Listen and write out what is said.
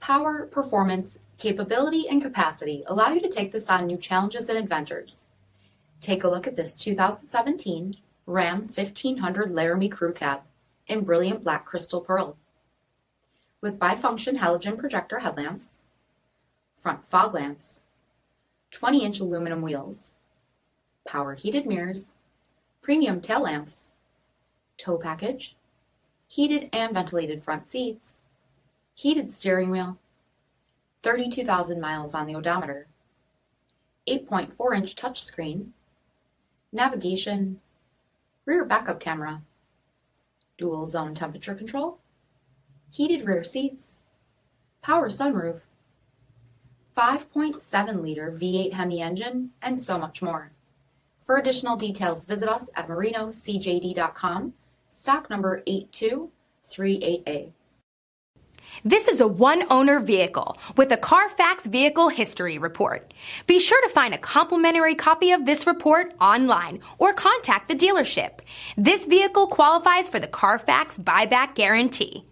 Power, performance, capability, and capacity allow you to take this on new challenges and adventures. Take a look at this 2017 Ram 1500 Laramie Crew Cab in brilliant black crystal pearl. With bifunction halogen projector headlamps, front fog lamps, 20-inch aluminum wheels, power heated mirrors, premium tail lamps, tow package, heated and ventilated front seats, heated steering wheel, 32,000 miles on the odometer, 8.4-inch touchscreen, navigation, rear backup camera, dual zone temperature control, heated rear seats, power sunroof, 5.7-liter V8 HEMI engine, and so much more. For additional details, visit us at marinocjd.com, stock number 8238A. This is a one-owner vehicle with a CARFAX Vehicle History Report. Be sure to find a complimentary copy of this report online or contact the dealership. This vehicle qualifies for the CARFAX Buyback Guarantee.